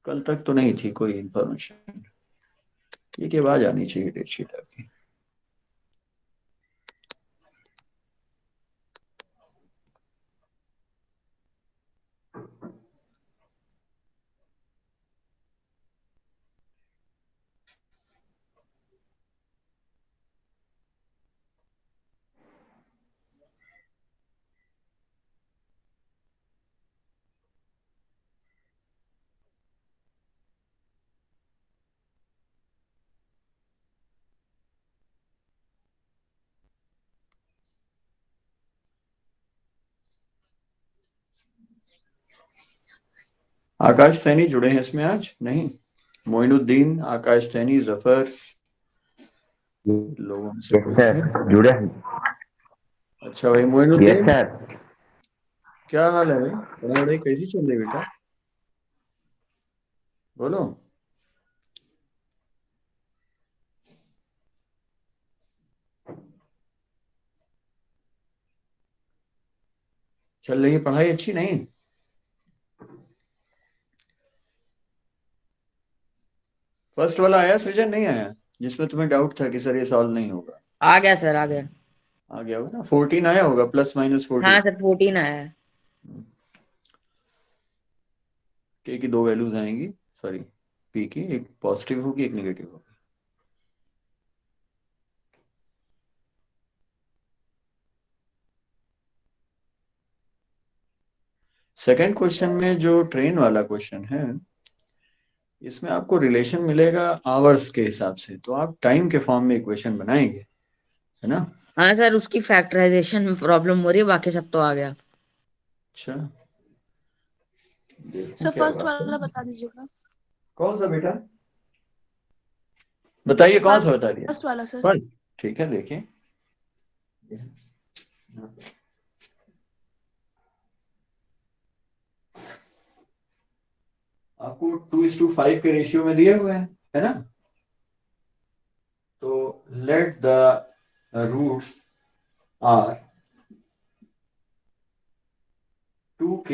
कल तक तो नहीं थी कोई इंफॉर्मेशन। ये के बाद आनी चाहिए डेट शीट आपकी। आकाश सैनी जुड़े हैं इसमें आज नहीं? मोइनुद्दीन, आकाश सैनी, जफर, लोगों में से यस कोई है? सर, जुड़े हैं। अच्छा भाई यस मोइनुद्दीन, सर। क्या हाल है भाई? पढ़ाई वढ़ाई कैसी चल रही है बेटा? बोलो। चल रही है पढ़ाई अच्छी नहीं? फर्स्ट वाला आया सृजन नहीं आया? जिसमें तुम्हें डाउट था कि सर ये सॉल्व नहीं होगा। आ गया सर, आ गया। आ गया होगा ना? 14 आया होगा, प्लस माइनस हाँ 14। सर, 14 आया है। के की दो वैल्यूज आएंगी, सॉरी, पी की एक पॉजिटिव होगी एक नेगेटिव होगी। सेकंड क्वेश्चन में जो ट्रेन वाला क्वेश्चन है, इसमें आपको रिलेशन मिलेगा आवर्स के हिसाब से, तो आप टाइम के फॉर्म में इक्वेशन बनाएंगे, है ना? हाँ सर, उसकी फैक्टराइजेशन में प्रॉब्लम हो रही है, बाकी सब तो आ गया। अच्छा, देखूं सर क्या फर्स्ट बात वाला है। बता दीजिएगा। कौन सा बेटा? बताइए कौन सा बता दिया? फर्स्ट वाला सर। फर्स्ट, ठीक है देखिए। आपको 2:5 के रेशियो में दिए हुए हैं, है ना? तो let the roots are 2k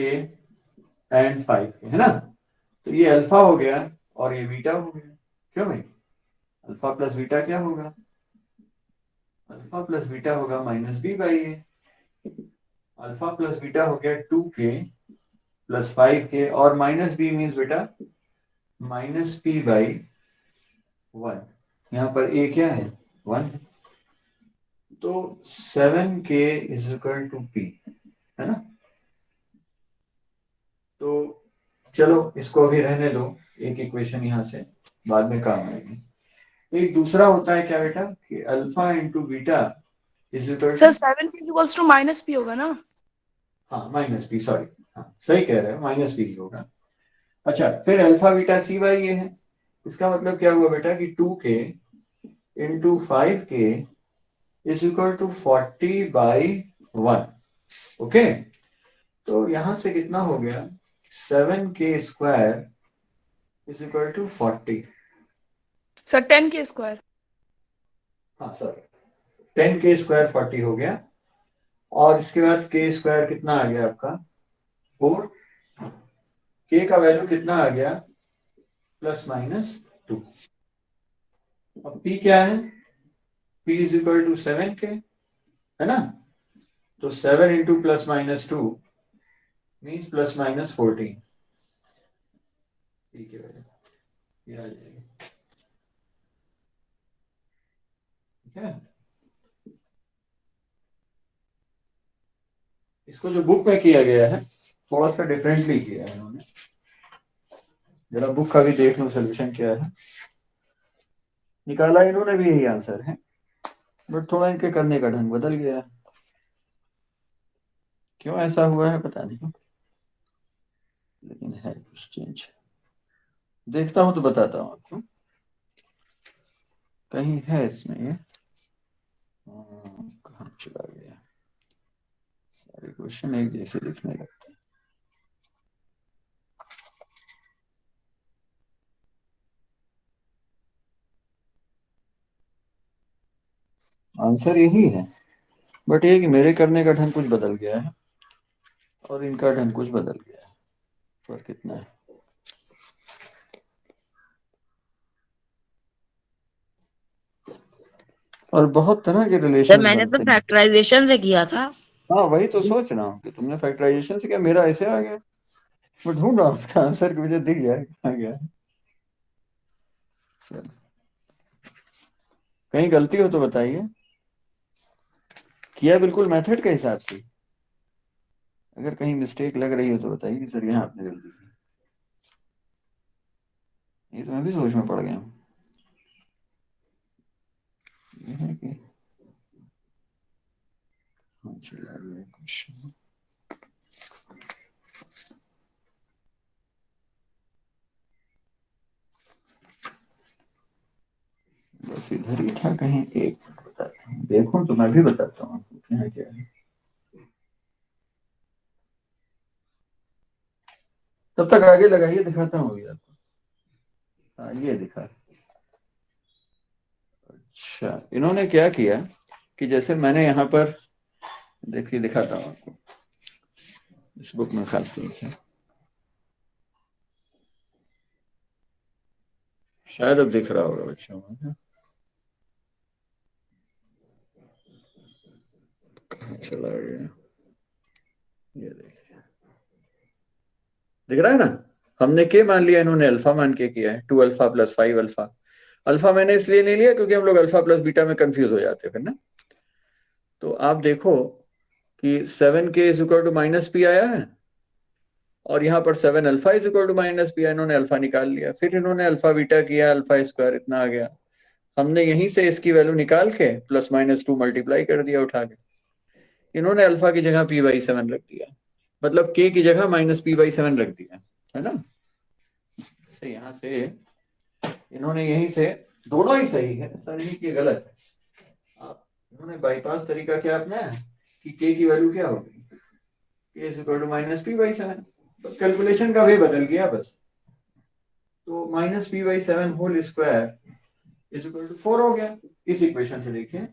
and 5k, है ना? तो ये अल्फा हो गया और ये बीटा हो गया। क्यों भाई? अल्फा प्लस बीटा क्या होगा? अल्फा प्लस बीटा होगा -b/a। अल्फा प्लस बीटा हो गया 2k प्लस 5k, और -b मीन्स बेटा -p/1। यहाँ पर a क्या है? 1। तो 7k is equal to p, है ना? तो चलो इसको अभी रहने दो, एक इक्वेशन यहाँ से बाद में काम आएगी। एक दूसरा होता है क्या बेटा, कि alpha into beta is equal sir to, 7p = -p होगा ना? हाँ -p, सॉरी, हाँ सही कह रहे हो, -p ही होगा। अच्छा, फिर अल्फा बीटा c/a है। इसका मतलब क्या हुआ बेटा कि 2k into 5k is equal to 40/1। Okay, तो यहां से कितना हो गया? 7k² is equal to 40। Sir 10k²। हाँ सॉरी, 10k² 40 हो गया। और इसके बाद k² कितना आ गया आपका? 4। k का वैल्यू कितना आ गया? +-2। अब p क्या है? p is equal to 7k, है ना? तो 7 इंटू +-2 मीन्स +-14। p की वैल्यू ये आ जाएगी, ठीक है? इसको जो बुक में किया गया है थोड़ा सा डिफरेंटली किया है इन्होंने। जरा बुक का भी देख लो सोल्यूशन क्या है। निकाला इन्होंने भी यही आंसर है, बट थोड़ा इनके करने का ढंग बदल गया है। क्यों ऐसा हुआ है पता नहीं, लेकिन है कुछ चेंज। देखता हूं तो बताता हूँ आपको। कहीं है इसमें ये, कहाँ चला गया? सारे क्वेश्चन एक जैसे दिखने लगते हैं। आंसर यही है, बट ये कि मेरे करने का ढंग कुछ बदल गया है और इनका ढंग कुछ बदल गया है। फर्क कितना है? और बहुत तरह के सर रिलेशन मैंने तो बनते हैं। फैक्टराइजेशन से किया था। हाँ वही तो सोच रहा हूँ कि तुमने फैक्टराइजेशन से किया, मेरा ऐसे आ गया। मैं ढूंढ रहा हूँ उसका आंसर कि मुझे दिख जाए कहाँ गया है। चलो, कहीं गलती हो तो बताइए। किया बिल्कुल मेथड के हिसाब से। अगर कहीं मिस्टेक लग रही हो तो बताइए कि सर यहाँ आपने गलती की। ये तो मैं भी सोच में पड़ गया हूँ। ये है कि हाँ चला गया क्वेश्चन। बस इधर ही था कहीं, एक बताता हूँ, देखो तो मैं भी बताता हूँ आपको यहाँ क्या है। तब तक आगे लगाइए, दिखाता हूँ अभी आपको। हाँ ये दिखा। अच्छा इन्होंने क्या किया कि जैसे मैंने यहाँ पर, देखिए दिखाता हूँ आपको इस बुक में खास तौर से, शायद अब दिख रहा होगा बच्चों को। कहाँ चला गया, ये देखिए दिख रहा है ना। हमने के मान लिया, इन्होंने अल्फा मान के किया है, 2 अल्फा प्लस 5 अल्फा। अल्फा मैंने इसलिए नहीं लिया क्योंकि हम लोग अल्फा प्लस बीटा में कंफ्यूज हो जाते हैं फिर ना। तो आप देखो कि 7k is equal to minus P आया है, और यहाँ पर 7 alpha is equal to minus P, इन्होंने अल्फा निकाल लिया, फिर इन्होंने अल्फा बीटा किया, अल्फा स्क्वायर इतना आ गया। हमने यहीं से इसकी वैल्यू निकाल के प्लस माइनस 2 मल्टीप्लाई कर दिया उठा के। इन्होंने अल्फा की जगह p/7 रख दिया, मतलब k की जगह माइनस p/7 रख दिया, है ना। से यहाँ से इन्होंने यहीं से, दोनों ही सही है, ऐसा नहीं कि गलत है। आप इन्होंने बाईपास तरीका क्या अपनाया कि k की वैल्यू क्या होगी, k is equal to minus p/7, calculation का वे बदल गया बस। तो minus p/7 whole square is equal to 4 हो गया इस इक्वेशन से। देखिए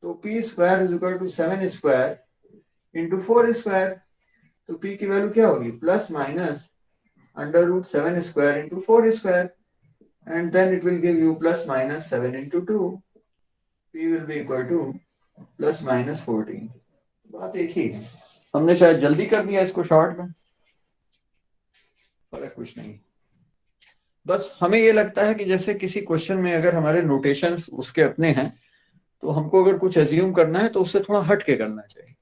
तो p square is equal to 7 square into 4 square. तो p की वैल्यू क्या होगी, plus minus under root 7 square into 4 square, and then it will give you plus minus 7 into 2। p will B equal two plus minus 14। बात एक ही है, हमने शायद जल्दी कर दिया इसको शॉर्ट में, फर्क कुछ नहीं। बस हमें ये लगता है कि जैसे किसी क्वेश्चन में अगर हमारे नोटेशंस उसके अपने हैं, तो हमको अगर कुछ एज्यूम करना है तो उससे थोड़ा हट के करना चाहिए।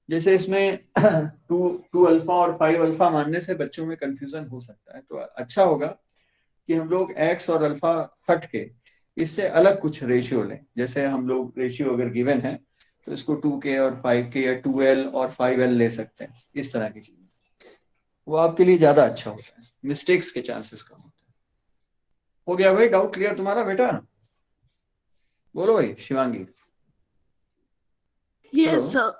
जैसे इसमें टू अल्फा और 5 अल्फा मानने से बच्चों में कंफ्यूजन हो सकता है, तो अच्छा होगा कि हम लोग एक्स और अल्फा हट के इससे अलग कुछ रेशियो लें। जैसे हम लोग रेशियो अगर गिवन है तो इसको 2k और 5k या 2l और 5l ले सकते हैं, इस तरह की चीजें, वो आपके लिए ज्यादा अच्छा होता है, मिस्टेक्स के चांसेस कम होते हैं। हो गया भाई, डाउट क्लियर तुम्हारा बेटा? बोलो भाई Shivangi. Hello. Yes, sir.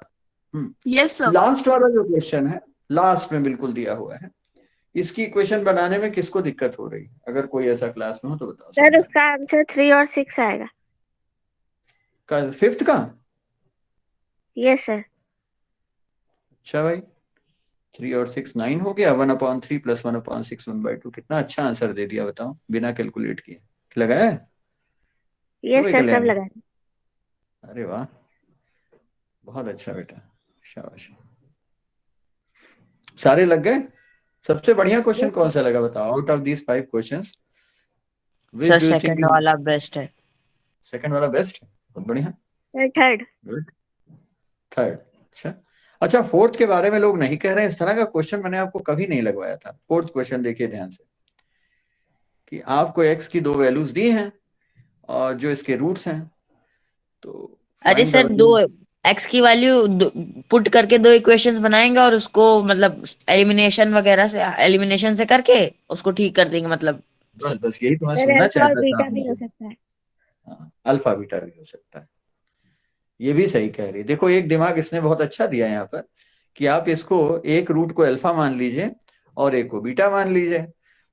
Yes, sir. Last वाला जो क्वेश्चन है, लास्ट में बिल्कुल दिया हुआ है, इसकी इक्वेशन बनाने में किसको दिक्कत हो रही है? अगर कोई ऐसा क्लास में हो तो बताओ सर समझा। उसका आंसर 3 और 6 आएगा। का फिफ्थ का? Yes sir. अच्छा भाई, 3 और 6 9 हो गया, 1/3 प्लस 1/6 1/2। कितना अच्छा आंसर दे दिया बताओ, बिना कैलकुलेट किए लगाया है? क्यों यस भाई सर, सब कल्याण? लगा। अरे वाह, बहुत अच्छा बेटा, शाबाश। सारे लग गए? सबसे बढ़िया क्वेश्चन कौन सा लगा बताओ, out of these 5 questions which sir do you think? Second वाला बेस्ट है। सेकंड वाला बेस्ट है, बहुत बढ़िया। Sir third. गुड। थर्ड, अच्छा। अच्छा फोर्थ के बारे में लोग नहीं कह रहे हैं, इस तरह का क्वेश्चन मैंने आपको कभी नहीं लगवाया था। फोर्थ क्वेश्चन देखिए ध्यान से, कि आपको एक्स की 2 वैल्यूज दी हैं और जो इसके रूट्स हैं, तो अरे फाइंड द सर दो वैल्यू। एक्स की वैल्यू पुट करके दो इक्वेशंस बनाएंगे और उसको मतलब एलिमिनेशन वगैरह से, एलिमिनेशन से करके उसको ठीक कर देंगे मतलब। बस बस यही तो मैं सर सुनना अल्फा और चाहता था बीटा आप भी हो लोगों से। सकता है। हाँ, अल्फा बीटा भी हो सकता है, ये भी सही कह रही है। देखो एक दिमाग इसने बहुत अच्छा दिया है यहाँ पर, कि आप इसको एक रूट को अल्फा मान लीजिए और एक को बीटा मान लीजिए,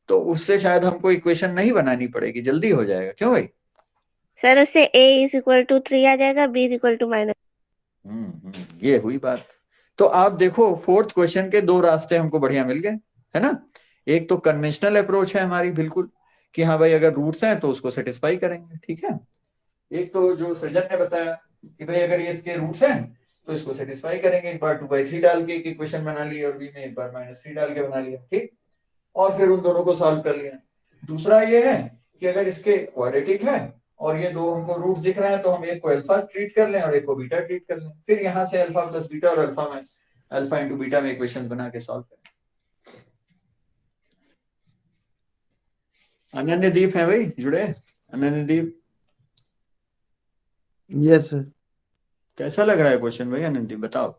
तो उससे शायद हमको इक्वेशन नहीं बनानी पड़ेगी, जल्दी हो जाएगा। क्यों भाई? सर उससे a इज इक्वल टू 3 आ जाएगा, b is equal to minus. ये हुई बात। तो आप देखो फोर्थ क्वेश्चन के 2 रास्ते हमको बढ़िया मिल गए, है ना। एक तो कन्वेंशनल अप्रोच है हमारी बिल्कुल, कि हाँ भाई अगर रूट्स हैं तो उसको सेटिस्फाई करेंगे, ठीक है। एक तो जो सृजन ने बताया कि भाई अगर ये इसके रूट्स हैं तो इसको सेटिस्फाई करेंगे, एक बार 2/3 डाल के एक इक्वेशन बना ली और बी में एक बार -3 डाल के बना लिया, ठीक, और फिर उन दोनों को सॉल्व कर लिया। दूसरा ये है कि अगर इसके क्वाड्रेटिक है और ये दो हमको रूट्स दिख रहे हैं तो हम एक को अल्फा ट्रीट कर लें और एक को बीटा ट्रीट कर लें, फिर यहाँ से अल्फा प्लस बीटा और अल्फा इंटू बीटा में इक्वेशन बना के सॉल्व करें। अनन्यदीप है भाई जुड़े? अनन्यदीप, यस सर। कैसा लग रहा है क्वेश्चन भाई अनन्यदीप, बताओ।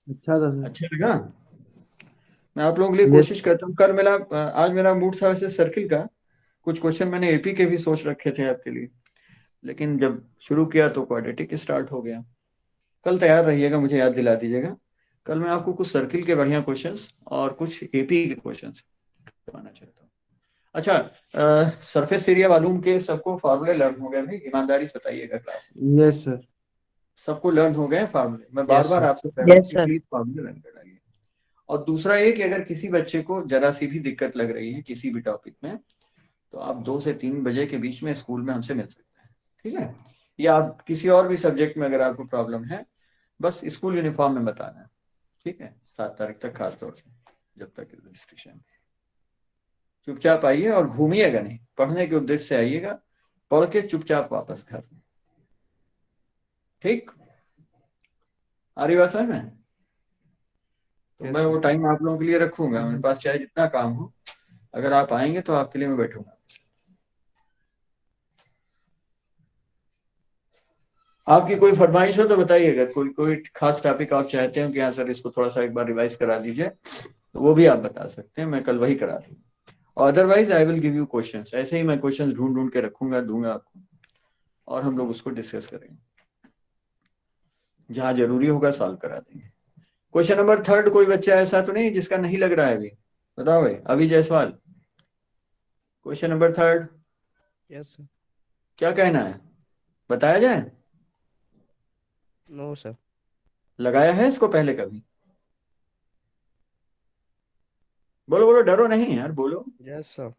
अच्छा था सर। अच्छा लगा? मैं आप लोगों के लिए Yes. कोशिश करता हूँ। कल मेरा आज मेरा मूड था वैसे सर्किल का, कुछ क्वेश्चन मैंने एपी के भी सोच रखे थे आपके लिए, लेकिन जब शुरू किया तो क्वाड्रेटिक स्टार्ट हो गया। कल तैयार रहिएगा, मुझे याद दिला दीजिएगा। कल मैं आपको कुछ सर्किल के बढ़िया क्वेश्चंस और कुछ एपी के क्वेश्चंस करवाना चाहता हूँ। अच्छा, सरफेस एरिया मालूम के सबको फार्मूले लर्न हो गए भाई? ईमानदारी से बताइएगा क्लास में। Yes sir. सबको लर्न हो गए फार्मूले? मैं बार Yes, बार sir. आपसे कह रहा हूँ Yes, कि sir. प्लीज फार्मूले लर्न कर डालिए। और दूसरा ये कि अगर किसी बच्चे को जरा सी भी दिक्कत लग रही है किसी भी टॉपिक में तो आप 2 से 3 बजे के बीच में स्कूल में हमसे मिल सकते हैं, ठीक है? या आप किसी और भी सब्जेक्ट में अगर आपको प्रॉब्लम है बस स्कूल यूनिफॉर्म में बताना है, ठीक है? 7 तारीख तक खास तौर से, जब तक रजिस्ट्रेशन। चुपचाप आइए और घूमिएगा नहीं, पढ़ने के उद्देश्य से आइएगा, पढ़ के चुपचाप वापस घर, ठीक? आ रही बात समझ में? तो मैं वो टाइम आप लोगों के लिए रखूंगा, मेरे पास चाहे जितना काम हो, अगर आप आएंगे तो आपके लिए मैं बैठूंगा। आपकी कोई फरमाइश हो तो बताइएगा, कोई खास टॉपिक आप चाहते हो कि हाँ सर इसको थोड़ा सा एक बार रिवाइज करा दीजिए, तो वो भी आप बता सकते हैं, मैं कल वही करा दूंगा। और otherwise I will give you questions, ऐसे ही मैं क्वेश्चंस ढूंढ ढूंढ के रखूंगा, दूंगा आपको, और हम लोग उसको डिस्कस करेंगे, जहां जरूरी होगा सॉल्व करा देंगे। क्वेश्चन नंबर 3 कोई बच्चा ऐसा तो नहीं जिसका नहीं लग रहा है अभी? बताओ भाई, अभी Jaiswal, question number 3 yes sir. क्या कहना है, बताया जाए? No sir. लगाया है इसको पहले कभी? बोलो बोलो, डरो नहीं यार, बोलो। Yes sir.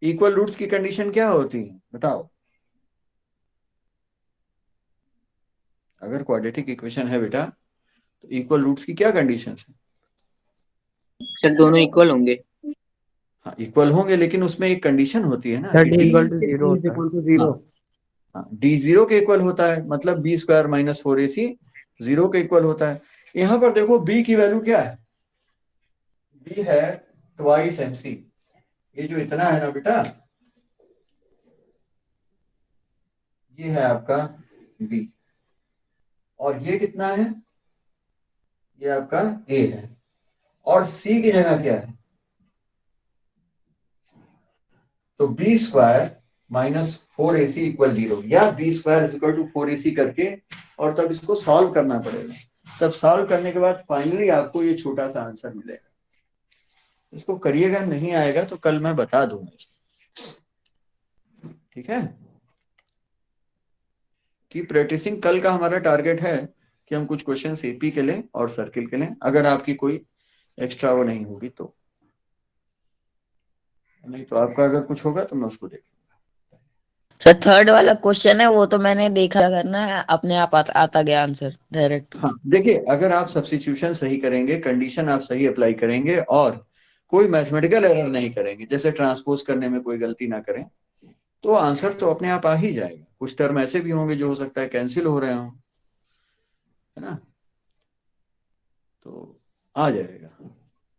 इक्वल रूट्स की कंडीशन क्या होती है बताओ? अगर क्वाड्रेटिक इक्वेशन है बेटा तो इक्वल रूट्स की क्या कंडीशन है? सर दोनों इक्वल होंगे। हाँ इक्वल होंगे, लेकिन उसमें एक कंडीशन होती है ना सर कि D d equal to zero होता है। हाँ, हाँ, d 0 के इक्वल होता है, मतलब b² - 4ac 0 के इक्वल होता है। यहाँ पर देखो b की वैल्यू क्या है? b है ट्वाइस mc, ये जो इतना है ना बेटा, ये है आपका b, और ये कितना है? ये आपका a है, और c की जगह क्या है? तो b² - 4ac = 0, या b² = 4ac करके, और तब इसको सॉल्व करना पड़ेगा। तब सॉल्व करने के बाद फाइनली आपको ये छोटा सा आंसर मिलेगा। इसको करिएगा, नहीं आएगा तो कल मैं बता दूंगा, ठीक है? की प्रैक्टिसिंग कल का हमारा टारगेट है कि हम कुछ क्वेश्चन एपी के लें और सर्किल के लें, अगर आपकी कोई एक्स्ट्रा वो नहीं होगी तो, नहीं तो आपका अगर कुछ होगा तो मैं उसको देख लूंगा। सर 3rd वाला क्वेश्चन है वो तो मैंने देखा करना है, अपने आप आता गया आंसर डायरेक्ट। हाँ देखिए, अगर आप सब्स्टिट्यूशन सही करेंगे, कंडीशन आप सही अप्लाई करेंगे और कोई मैथमेटिकल एरर नहीं करेंगे, जैसे ट्रांसपोज करने में कोई गलती ना करें, तो आंसर तो अपने आप आ ही जाएगा। कुछ टर्म ऐसे भी होंगे जो हो सकता है कैंसिल हो रहे हों, है ना, तो आ जाएगा।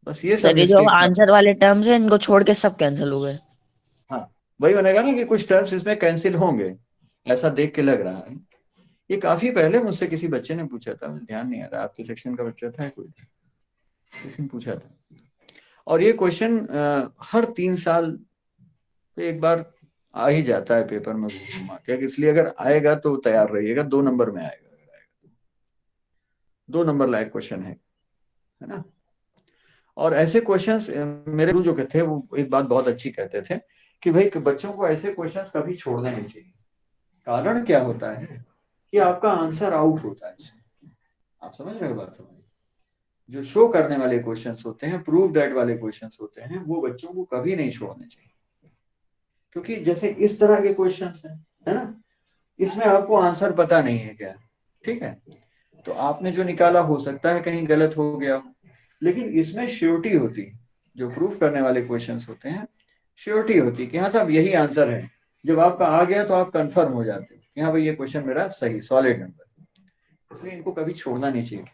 बस ये सब सर ये जो मिस्टेक्स आंसर वाले टर्म्स है इनको छोड़ के सब कैंसिल हो गए। हाँ वही बनेगा ना कि कुछ टर्म्स इसमें कैंसिल होंगे, ऐसा देख के लग रहा है। ये काफी पहले मुझसे किसी बच्चे ने पूछा था, मुझे ध्यान नहीं आ रहा, आपके सेक्शन का बच्चा था कोई, किसी ने पूछा था, और ये क्वेश्चन हर 3 साल पे एक बार आ ही जाता है पेपर में घुमा के, इसलिए अगर आएगा तो तैयार रहिएगा, 2 नंबर में आएगा, अगर आएगा 2 नंबर लायक क्वेश्चन है ना। और ऐसे क्वेश्चंस मेरे गुरु जो कहते थे वो एक बात बहुत अच्छी कहते थे कि भाई बच्चों को ऐसे क्वेश्चंस कभी छोड़ने नहीं चाहिए। कारण क्या होता है कि आपका आंसर आउट होता है इसमें, आप समझ रहे हो बात हमारी? जो शो करने वाले क्वेश्चंस होते हैं, प्रूव दैट वाले क्वेश्चंस होते हैं, वो बच्चों को कभी नहीं छोड़ने चाहिए, क्योंकि जैसे इस तरह के क्वेश्चंस हैं, है ना, इसमें आपको आंसर पता नहीं है क्या, ठीक है, तो आपने जो निकाला हो सकता है कहीं गलत हो गया हो, लेकिन इसमें श्योरिटी होती है, जो प्रूफ करने वाले क्वेश्चंस होते हैं श्योरिटी होती है कि हाँ साहब यही आंसर है। जब आपका आ गया तो आप कंफर्म हो जाते हो कि हाँ भाई ये क्वेश्चन मेरा सही सॉलिड नंबर, इसलिए इनको कभी छोड़ना नहीं चाहिए।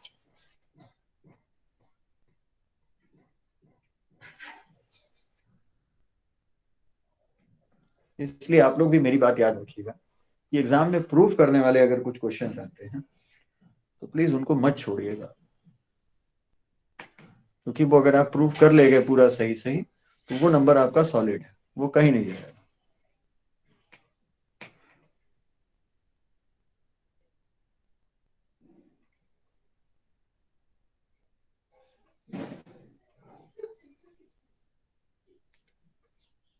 इसलिए आप लोग भी मेरी बात याद रखिएगा कि एग्जाम में प्रूफ करने वाले अगर कुछ क्वेश्चंस आते हैं तो प्लीज उनको मत छोड़िएगा, क्योंकि वो अगर आप प्रूफ कर ले गए पूरा सही सही तो वो नंबर आपका सॉलिड है, वो कहीं नहीं जाएगा।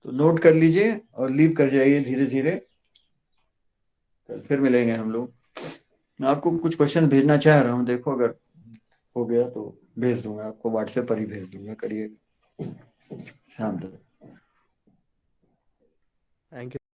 तो नोट कर लीजिए और लीव कर जाइए धीरे धीरे, कल फिर मिलेंगे हम लोग। मैं आपको कुछ क्वेश्चन भेजना चाह रहा हूँ, देखो अगर हो गया तो भेज दूंगा आपको, व्हाट्सएप पर ही भेज दूंगा, करिए शाम तक। Thank you.